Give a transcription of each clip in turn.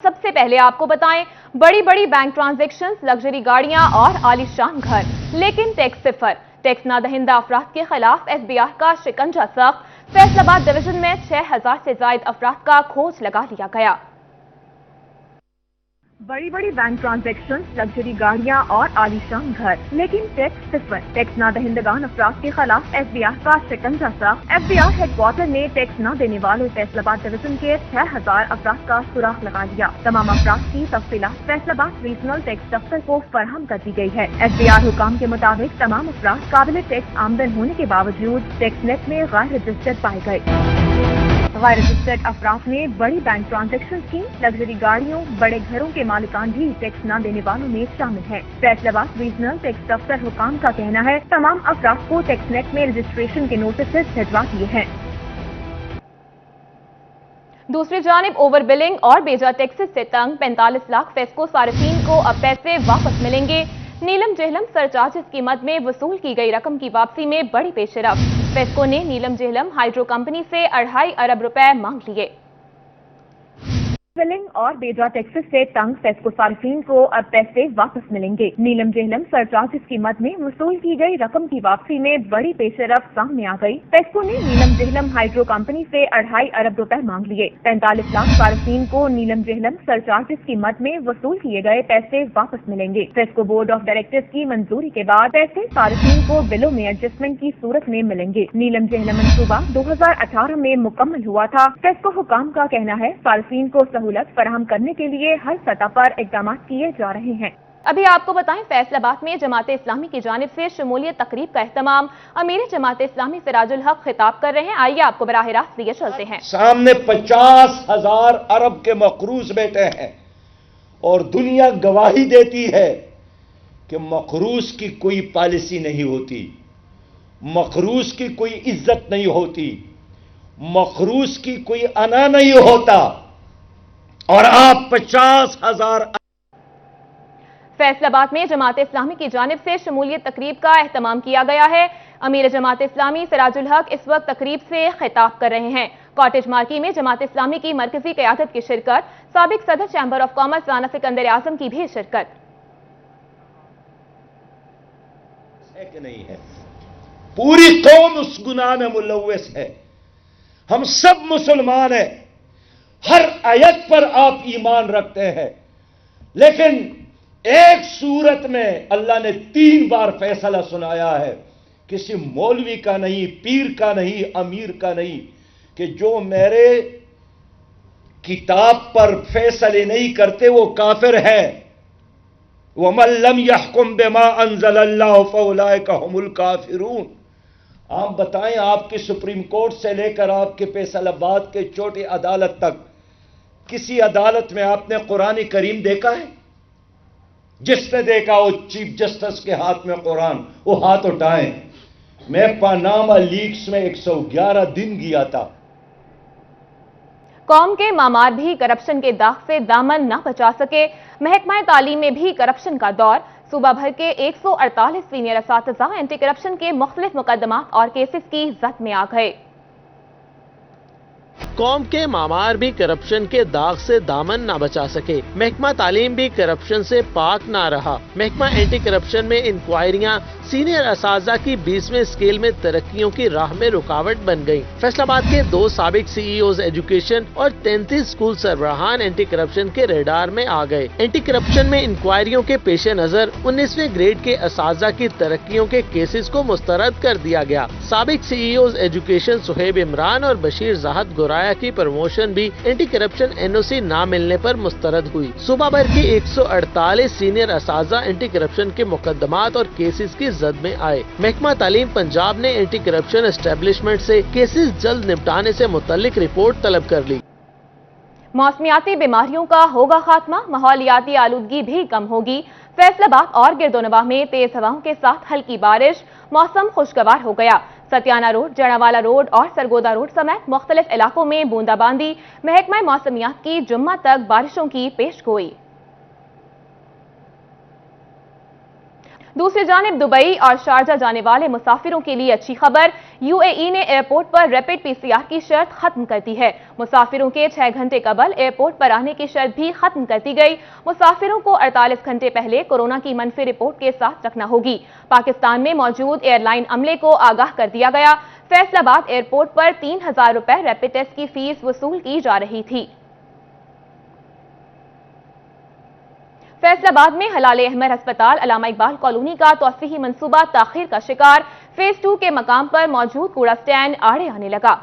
सबसे पहले आपको बताएं, बड़ी बड़ी बैंक ट्रांजैक्शंस, लग्जरी गाड़ियां और आलीशान घर, लेकिन टैक्स सिफर। टैक्स ना दहिंदा अफराद के खिलाफ एफबीआर का शिकंजा सख्त। फैसलाबाद डिवीजन में 6000 से ज्यादा अफराद का खोज लगा लिया गया। बड़ी बड़ी बैंक ट्रांजैक्शंस, लग्जरी गाड़ियां और आलीशान घर, लेकिन टैक्स सिफर। टैक्स ना दहिंदगान अफराद के खिलाफ एफबीआर का शिकंजा सख्त। एफबीआर हेडक्वार्टर ने टैक्स ना देने वाले फैसलाबाद डिवीजन के 6000 अफराद का सुराग लगा लिया। तमाम अफराद की तफसीलात फैसलाबाद रीजनल टैक्स दफ्तर को फराहम कर दी गई है। एफबीआर हुकाम के मुताबिक तमाम अफराद काबिल टैक्स आमदन होने के बावजूद टैक्स नेट में गैर रजिस्टर्ड पाए गए। गैर रजिस्टर्ड अफराद में बड़ी बैंक ट्रांजैक्शन की, लग्जरी गाड़ियों, बड़े घरों के मालिकान भी टैक्स न देने वालों में शामिल हैं। फैसलाबाद रीजनल टैक्स दफ्तर हुकाम का कहना है, तमाम अफराद को टैक्स नेट में रजिस्ट्रेशन के नोटिस भिजवा दिए हैं। दूसरी जानिब ओवर बिलिंग और बेजा टैक्सेस से तंग 45 लाख फेस्को सार्फिन को अब पैसे वापस मिलेंगे। नीलम जेहलम सरचार्जेस की मद में वसूल की गई रकम की वापसी में बड़ी पेशरफ। फेस्को ने नीलम जेहलम हाइड्रो कंपनी से 2.5 अरब रुपए मांग लिए। बिलिंग और बेजा टैक्सेस से तंग फेस्को सार्फिन को अब पैसे वापस मिलेंगे। नीलम जेहलम सरचार्जेस की मद में वसूल की गई रकम की वापसी में बड़ी पेशरफ सामने आ गई। फेस्को ने नीलम जेहलम हाइड्रो कंपनी से 2.5 अरब रुपए मांग लिए। 45 लाख सार्फिन को नीलम जेहलम सरचार्जेस की मद में वसूल किए गए पैसे वापस मिलेंगे। फेस्को बोर्ड ऑफ डायरेक्टर्स की मंजूरी के बाद पैसे सार्फिन को बिलों में एडजस्टमेंट की सूरत में मिलेंगे। नीलम जेहलम मंसूबा 2018 में मुकम्मल हुआ था। फेस्को हुकाम का कहना है, सार्फिन को सहूलत फराहम करने के लिए हर सतह पर इक़दाम किए जा रहे हैं। अभी आपको बताएं, फैसलाबाद में जमात इस्लामी की जानिब से शमूलियत तकरीब का एहतमाम अमीर जमात इस्लामी सिराजुल हक खिताब कर रहे हैं। आइए आपको बराह रास्त लिए चलते हैं। सामने 50,000 अरब के मकरूज बैठे हैं और दुनिया गवाही देती है कि मकरूज की कोई पॉलिसी नहीं होती, मकरूज की कोई इज्जत नहीं होती, मकरूज की कोई अना नहीं होता, और आप 50,000। फैसलाबाद में जमात इस्लामी की जानिब से शमूलियत तकरीब का एहतमाम किया गया है। अमीर जमात इस्लामी सिराजुल हक इस वक्त तकरीब से खिताब कर रहे हैं। कॉटेज मार्की में जमात इस्लामी की मरकजी क़यादत की शिरकत, साबिक सदर chamber of commerce Rana Sikandar Azam की भी शिरकत। है कि नहीं है? पूरी कौम उस गुनाह में मुलव्वस है। हम सब मुसलमान हैं, हर आयत पर आप ईमान रखते हैं, लेकिन एक सूरत में अल्लाह ने 3 बार फैसला सुनाया है, किसी मौलवी का नहीं, पीर का नहीं, अमीर का नहीं, कि जो मेरे किताब पर फैसले नहीं करते वो काफिर है। वमन लम यहकुम बिमा अंज़लल्लाहु फउलाइका हुमुल काफिरून। आप बताएं, आपकी सुप्रीम कोर्ट से लेकर आपके फैसलाबाद के छोटी अदालत तक, किसी अदालत में आपने कुरान करीम देखा है? जिसने देखा वो चीफ जस्टिस के हाथ में कुरान, वो हाथ उठाएं। मैं पनामा लीक्स में 111 दिन गया था। कौम के मामार भी करप्शन के दाग से दामन न बचा सके। महकमा तालीम में भी करप्शन का दौर। सूबा भर के 148 सीनियर असातिज़ा एंटी करप्शन के मुख्तलिफ मुकदमात और केसेस की जद में आ गए। कौम के मामार भी करप्शन के दाग से दामन न बचा सके। महकमा तालीम भी करप्शन से पाक न रहा। महकमा एंटी करप्शन में इंक्वायरियां सीनियर असातिज़ा की 20वें स्केल में तरक्कियों की राह में रुकावट बन गयी। फैसलाबाद के 2 साबिक सीईओज एजुकेशन और 33 स्कूल सरबराहान एंटी करप्शन के रेडार में आ गए। एंटी करप्शन में इंक्वायरियों के पेश नजर 19वें ग्रेड के असातिज़ा की तरक्कियों के केसेस को मुस्तरद कर दिया गया। साबिक सीईओज एजुकेशन सुहेब इमरान और बशीर ज़ाहद गोराया की प्रमोशन भी एंटी करप्शन एनओसी न मिलने पर मुस्तरद हुई। सूबा भर के 148 सीनियर असातिज़ा एंटी करप्शन के मुकदमात और केसेस की जद में आए। महकमा तालीम पंजाब ने एंटी करप्शन एस्टेब्लिशमेंट से केसेस जल्द निपटाने से मुतल्लिक रिपोर्ट तलब कर ली। मौसमियाती बीमारियों का होगा खात्मा, माहौलियाती आलूदगी भी कम होगी। फैसलाबाद और गिरदोनवाह में तेज हवाओं के साथ हल्की बारिश, मौसम खुशगवार हो गया। सतियाना रोड, जड़ावाला रोड और सरगोदा रोड समेत मुख्तलिफ इलाकों में बूंदाबांदी। महकमा मौसमियात की जुम्मा तक बारिशों की पेशगोई। दूसरी जानिब दुबई और शारजा जाने वाले मुसाफिरों के लिए अच्छी खबर, यूएई ने एयरपोर्ट पर रैपिड पीसीआर की शर्त खत्म कर दी है। मुसाफिरों के 6 घंटे कबल एयरपोर्ट पर आने की शर्त भी खत्म कर दी गई। मुसाफिरों को 48 घंटे पहले कोरोना की मनफी रिपोर्ट के साथ रखना होगी। पाकिस्तान में मौजूद एयरलाइन अमले को आगाह कर दिया गया। फैसलाबाद एयरपोर्ट पर 3000 रुपए रैपिड टेस्ट की फीस वसूल की जा रही थी। फैसलाबाद में हलाल अहमर अस्पताल अल्लामा इकबाल कॉलोनी का तौसीही मंसूबा ताखीर का शिकार, फेज 2 के मकाम पर मौजूद कूड़ा स्टैंड आड़े आने लगा।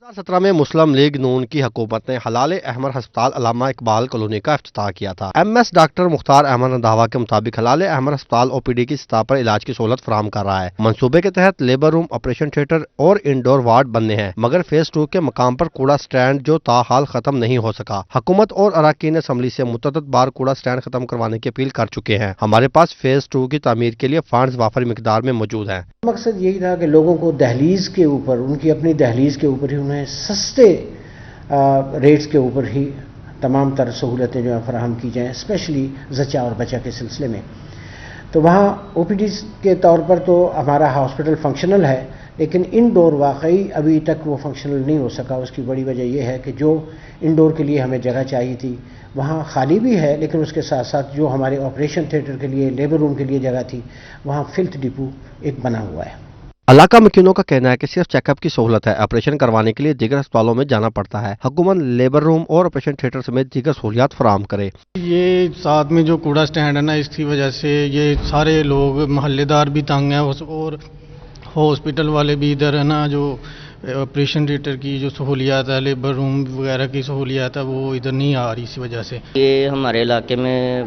2017 में मुस्लिम लीग नून की हुकूमत ने हलाल अहमर अस्पताल अल्लामा इकबाल कॉलोनी का इफ्तिताह किया था। एमएस डॉक्टर मुख्तार अहमद रंधावा के मुताबिक हलाल अहमर अस्पताल ओपीडी की सतह पर इलाज की सहूलत फराहम कर रहा है। मंसूबे के तहत लेबर रूम, ऑपरेशन थिएटर और इंडोर वार्ड बनने हैं, मगर फेज 2 के मकाम पर कूड़ा स्टैंड जो ताहाल खत्म नहीं हो सका। हुकूमत और अराकीन असम्बली से मुतअद्दिद बार कूड़ा स्टैंड खत्म करवाने की अपील कर चुके हैं। हमारे पास फेज 2 की तामीर के लिए फंड्स वाफर मिकदार में मौजूद हैं। मकसद यही था कि लोगों को दहलीज के ऊपर, उनकी अपनी दहलीज के ऊपर ही उन्हें सस्ते रेट्स के ऊपर ही तमाम तर सहूलतें जो है फराहम की जाएँ, स्पेशली ज़चा और बचा के सिलसिले में। तो वहाँ ओपीडी के तौर पर तो हमारा हॉस्पिटल फंक्शनल है, लेकिन इंडोर वाकई अभी तक वो फंक्शनल नहीं हो सका। उसकी बड़ी वजह यह है कि जो इंडोर के लिए हमें जगह चाहिए थी वहाँ खाली भी है, लेकिन उसके साथ साथ जो हमारे ऑपरेशन थिएटर के लिए, लेबर रूम के लिए जगह थी, वहाँ फिल्थ डिपो एक बना हुआ है। इलाका मकीनों का कहना है कि सिर्फ चेकअप की सहूलत है, ऑपरेशन करवाने के लिए दीगर अस्पतालों में जाना पड़ता है। हुकूमत लेबर रूम और ऑपरेशन थिएटर समेत दीगर सहूलियात फराहम करे। ये साथ में जो कूड़ा स्टैंड है ना, इसकी वजह से ये सारे लोग मोहल्लेदार भी तंग हैं और हॉस्पिटल वाले भी इधर है ना, जो ऑपरेशन थिएटर की जो सहूलियात है, लेबर रूम वगैरह की सहूलियात है, वो इधर नहीं आ रही इसी वजह से। ये हमारे इलाके में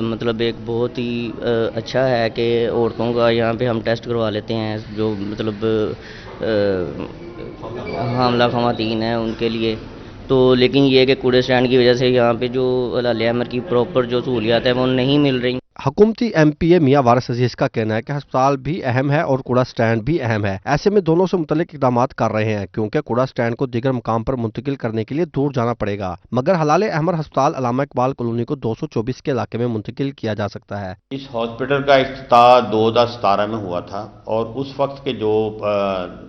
मतलब एक बहुत ही अच्छा है कि औरतों का यहाँ पे हम टेस्ट करवा लेते हैं, जो मतलब हामला ख़वातीन हैं उनके लिए। तो लेकिन ये कि कूड़े स्टैंड की वजह से यहाँ पे जो हलाल अहमर की प्रॉपर जो सहूलियात है वो नहीं मिल रही। हुकूमती एमपीए मियां वारिस अजीज का कहना है कि अस्पताल भी अहम है और कूड़ा स्टैंड भी अहम है। ऐसे में दोनों से मुतल्लिक इक़दाम कर रहे हैं, क्योंकि कूड़ा स्टैंड को दीगर मकाम पर मुंतकिल करने के लिए दूर जाना पड़ेगा, मगर हलाल अहमर अस्पताल अल्लामा इकबाल कॉलोनी को 224 के इलाके में मुंतकिल किया जा सकता है। इस हॉस्पिटल का इफ्तिताह 2017 में हुआ था और उस वक्त के जो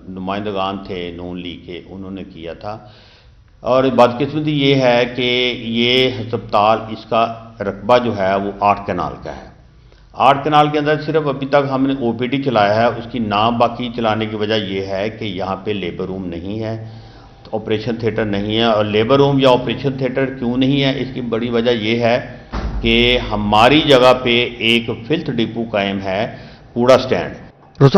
नुमाइंदगान थे नून लीग के, उन्होंने किया था। और बदकिस्मती ये है कि ये अस्पताल, इसका रकबा जो है वो 8 कनाल का है। 8 कनाल के अंदर सिर्फ अभी तक हमने ओपीडी चलाया है। उसकी नाम बाकी चलाने की वजह यह है कि यहाँ पे लेबर रूम नहीं है, ऑपरेशन थिएटर नहीं है। और लेबर रूम या ऑपरेशन थिएटर क्यों नहीं है, इसकी बड़ी वजह यह है कि हमारी जगह पे एक फिल्थ डिपो कायम है, कूड़ा स्टैंड।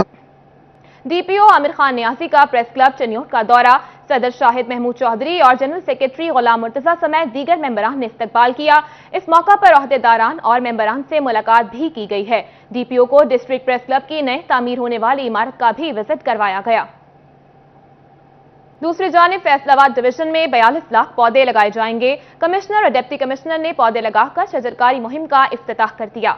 डीपीओ आमिर खान नियाजी का प्रेस क्लब चनियोट का दौरा, सदर शाहिद महमूद चौधरी और जनरल सेक्रेटरी गुलाम मुर्तजा समेत दीगर मेंबरान ने इस्तकबाल किया। इस मौका पर ओहदेदारान और मेंबरान से मुलाकात भी की गई है। डीपीओ को डिस्ट्रिक्ट प्रेस क्लब की नए तामीर होने वाली इमारत का भी विजिट करवाया गया। दूसरी जानिब फैसलाबाद डिवीजन में 42 लाख पौधे लगाए जाएंगे। कमिश्नर और डिप्टी कमिश्नर ने पौधे लगाकर शजरकारी मुहिम का इफ्तिताह कर दिया।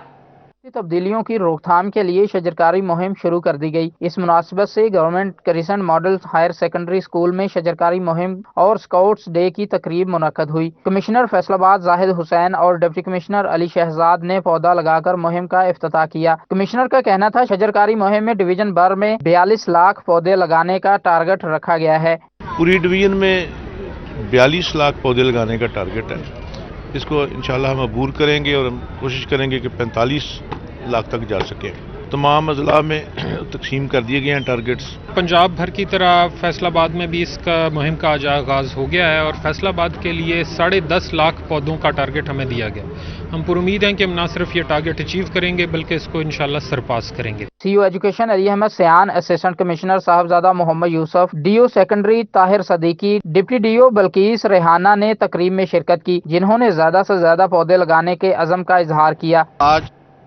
तब्दीलियों की रोकथाम के लिए शजरकारी मुहिम शुरू कर दी गई। इस मुनासिबत से government crescent model higher secondary school में शजरकारी मुहिम और स्काउट्स डे की तकरीब मुनक्कद हुई। कमिश्नर फैसलाबाद जाहिद हुसैन और डिप्टी कमिश्नर अली शहजाद ने पौधा लगाकर मुहिम का इफ्तिताह किया। कमिश्नर का कहना था शजरकारी मुहिम में डिवीजन भर में 42 लाख पौधे लगाने का टारगेट रखा गया है। पूरी डिवीजन में 42 लाख पौधे लगाने का टारगेट है। इसको इंशाल्लाह हम अबूर करेंगे और हम कोशिश करेंगे कि 45 लाख तक जा सके। तमाम अजला में तकसीम कर दिए गए हैं टारगेट्स। पंजाब भर की तरह फैसलाबाद में भी इसका मुहिम का आगाज हो गया है और फैसलाबाद के लिए 10.5 लाख पौधों का टारगेट हमें दिया गया। हम पूरी उम्मीद हैं कि हम न सिर्फ ये टारगेट अचीव करेंगे बल्कि इसको इंशाल्लाह सरपास करेंगे। CEO education Ali Ahmed Sayan, assistant commissioner Sahibzada Muhammad Yousuf, DO secondary Tahir Siddiqui, deputy DO Bilquis Rehana ने तकरीब में शिरकत की, जिन्होंने ज्यादा से ज्यादा पौधे लगाने के अज़म का इजहार किया। आज